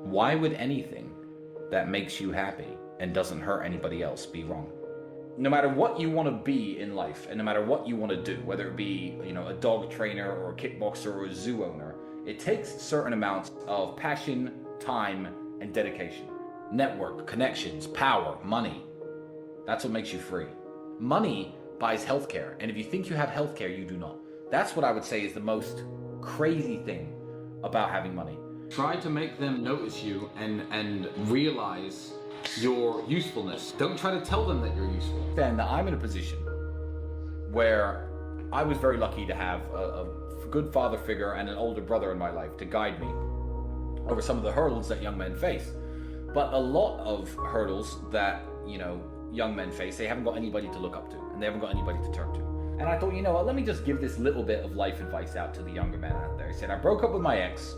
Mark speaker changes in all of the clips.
Speaker 1: Why would anything that makes you happy and doesn't hurt anybody else be wrong? No matter what you want to be in life, and no matter what you want to do, whether it be, a dog trainer or a kickboxer or a zoo owner, it takes certain amounts of passion, time, and dedication. Network, connections, power, money. That's what makes you free. Money buys healthcare, and if you think you have healthcare, you do not. That's what I would say is the most crazy thing about having money. Try to make them notice you and realize your usefulness. Don't try to tell them that you're useful. Then I'm in a position where I was very lucky to have a good father figure and an older brother in my life to guide me over some of the hurdles that young men face. But a lot of hurdles that, young men face, they haven't got anybody to look up to, and they haven't got anybody to turn to. And I thought, let me just give this little bit of life advice out to the younger men out there. I said, I broke up with my ex.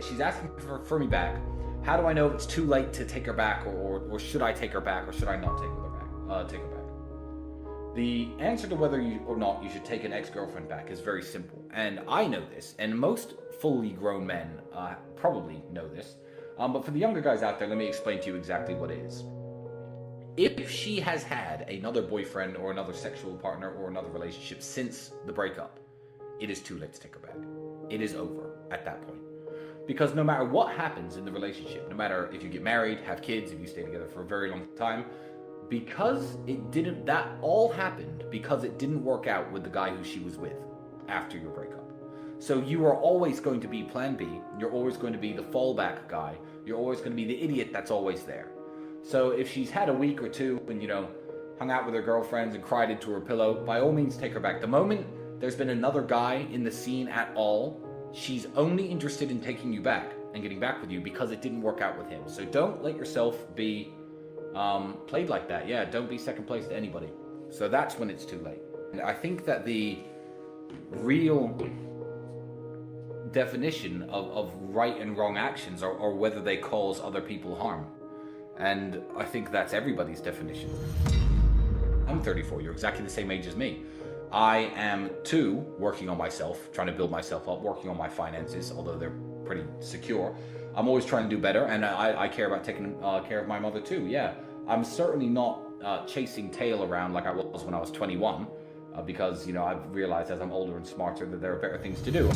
Speaker 1: She's asking for me back. How do I know it's too late to take her back, or should I take her back, or should I not take her back? The answer to whether you or not you should take an ex-girlfriend back is very simple. And I know this, and most fully grown men probably know this. But for the younger guys out there, let me explain to you exactly what it is. If she has had another boyfriend or another sexual partner or another relationship since the breakup, it is too late to take her back. It is over at that point. Because no matter what happens in the relationship, no matter if you get married, have kids, if you stay together for a very long time, because that all happened because it didn't work out with the guy who she was with after your breakup. So you are always going to be plan B. You're always going to be the fallback guy. You're always going to be the idiot that's always there. So if she's had a week or two and, hung out with her girlfriends and cried into her pillow, by all means take her back. The moment there's been another guy in the scene at all, she's only interested in taking you back and getting back with you because it didn't work out with him. So don't let yourself be played like that. Yeah, don't be second place to anybody. So that's when it's too late. And I think that the real definition of right and wrong actions are whether they cause other people harm. And I think that's everybody's definition. I'm 34, you're exactly the same age as me. I am too working on myself, trying to build myself up, working on my finances, although they're pretty secure. I'm always trying to do better, and I care about taking care of my mother too, yeah. I'm certainly not chasing tail around like I was when I was 21, because, I've realized as I'm older and smarter that there are better things to do.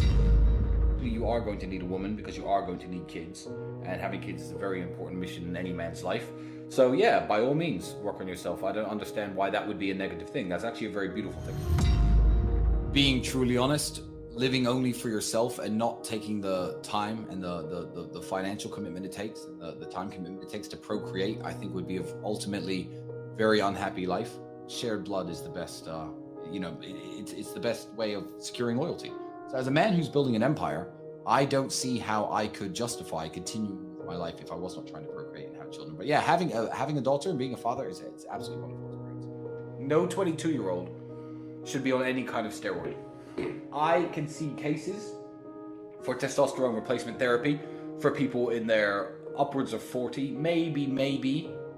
Speaker 1: You are going to need a woman because you are going to need kids, and having kids is a very important mission in any man's life. So yeah, by all means, work on yourself. I don't understand why that would be a negative thing. That's actually a very beautiful thing. Being truly honest, living only for yourself and not taking the time and the financial commitment it takes, the time commitment it takes to procreate, I think would be of ultimately very unhappy life. Shared blood is the best, it's the best way of securing loyalty. So as a man who's building an empire, I don't see how I could justify continuing my life if I was not trying to procreate and have children. But yeah, having a daughter and being a father is absolutely wonderful. It's great. No 22-year-old should be on any kind of steroid. I can see cases for testosterone replacement therapy for people in their upwards of 40, maybe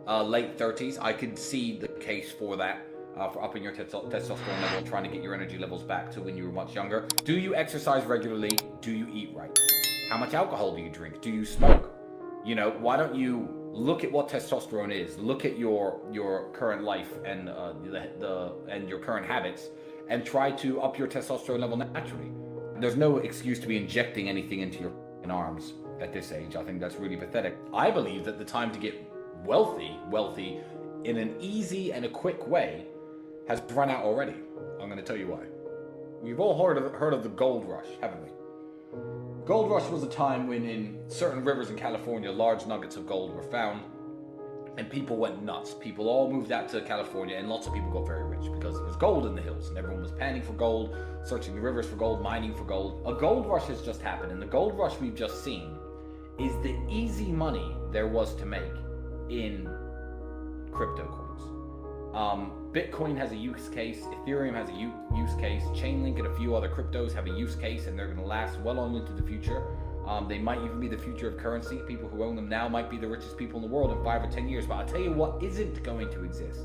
Speaker 1: late 30s. I could see the case for that. For upping your testosterone level and trying to get your energy levels back to when you were much younger. Do you exercise regularly? Do you eat right? How much alcohol do you drink? Do you smoke? Why don't you look at what testosterone is? Look at your current life and and your current habits, and try to up your testosterone level naturally. There's no excuse to be injecting anything into your arms at this age. I think that's really pathetic. I believe that the time to get wealthy in an easy and a quick way has run out already. I'm going to tell you why. We've all heard of the gold rush, haven't we? Gold rush was a time when in certain rivers in California, large nuggets of gold were found, and people went nuts. People all moved out to California, and lots of people got very rich because there was gold in the hills, and everyone was panning for gold, searching the rivers for gold, mining for gold. A gold rush has just happened, and the gold rush we've just seen is the easy money there was to make in crypto coins. Bitcoin has a use case, Ethereum has a use case, Chainlink and a few other cryptos have a use case, and they're going to last well on into the future. They might even be the future of currency. People who own them now might be the richest people in the world in 5 or 10 years. But I'll tell you what isn't going to exist.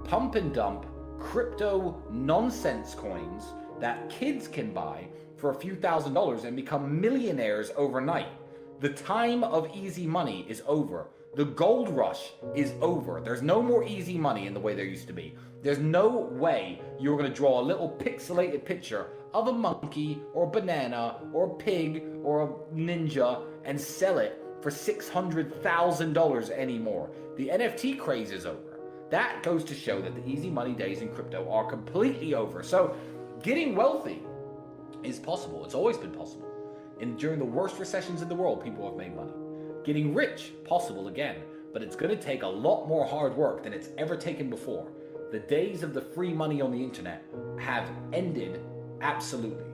Speaker 1: Pump and dump crypto nonsense coins that kids can buy for a few $1,000s and become millionaires overnight. The time of easy money is over. The gold rush is over. There's no more easy money in the way there used to be. There's no way you're going to draw a little pixelated picture of a monkey or a banana or a pig or a ninja and sell it for $600,000 anymore. The NFT craze is over. That goes to show that the easy money days in crypto are completely over. So getting wealthy is possible. It's always been possible. And during the worst recessions in the world, people have made money. Getting rich, possible again, but it's going to take a lot more hard work than it's ever taken before. The days of the free money on the internet have ended absolutely.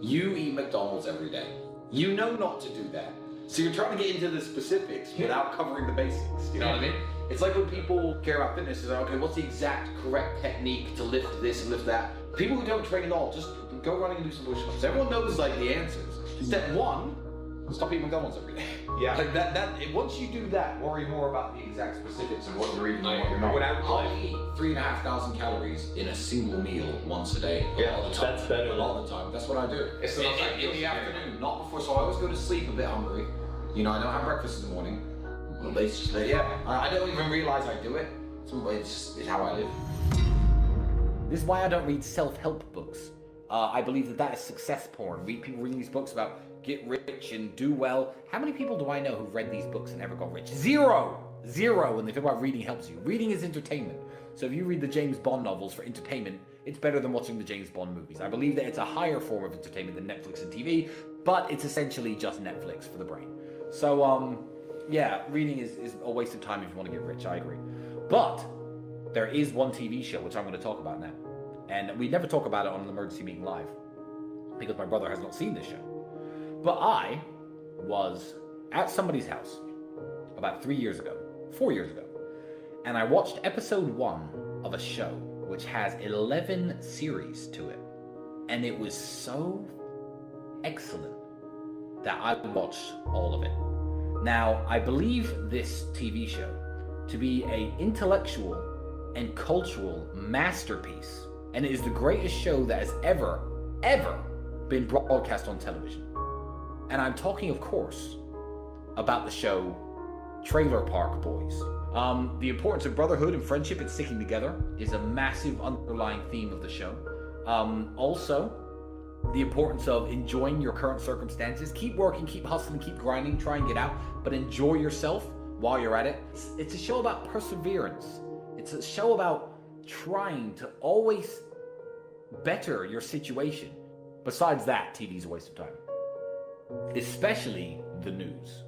Speaker 1: You eat McDonald's every day. You know not to do that. So you're trying to get into the specifics without covering the basics. You know what I mean? It's like when people care about fitness, is like, okay, what's the exact correct technique to lift this and lift that? People who don't train at all, just go running and do some push-ups. Everyone knows like the answers. Step one, stop eating McDonald's every day.
Speaker 2: Yeah.
Speaker 1: Like that. Once you do that, worry more about the exact specifics of what you're eating and what you're not. I'll eat 3,500 calories in a single meal once a day.
Speaker 2: Yeah,
Speaker 1: a lot of the time.
Speaker 2: that's better.
Speaker 1: A lot of the time. That's what I do.
Speaker 2: It's
Speaker 1: in the afternoon, not before. So I always go to sleep a bit hungry. You know, I don't have breakfast in the morning. Well, I don't even realize I do it. So it's how I live. This is why I don't read self-help books. I believe that is success porn. People reading these books about get rich and do well. How many people do I know who've read these books and never got rich? Zero when they talk about reading helps you. Reading is entertainment. So if you read the James Bond novels for entertainment, it's better than watching the James Bond movies. I believe that it's a higher form of entertainment than Netflix and TV, but it's essentially just Netflix for the brain. So, yeah, reading is a waste of time if you want to get rich, I agree. But there is one TV show which I'm going to talk about now. And we never talk about it on an Emergency Meeting Live because my brother has not seen this show. But I was at somebody's house about 4 years ago, and I watched episode 1 of a show which has 11 series to it. And it was so excellent that I watched all of it. Now, I believe this TV show to be an intellectual and cultural masterpiece, and it is the greatest show that has ever been broadcast on television. And I'm talking, of course, about the show Trailer Park Boys. The importance of brotherhood and friendship and sticking together is a massive underlying theme of the show. Also, the importance of enjoying your current circumstances. Keep working, keep hustling, keep grinding, try and get out, but enjoy yourself while you're at it. It's a show about perseverance. It's a show about trying to always better your situation. Besides that, TV's a waste of time. Especially the news.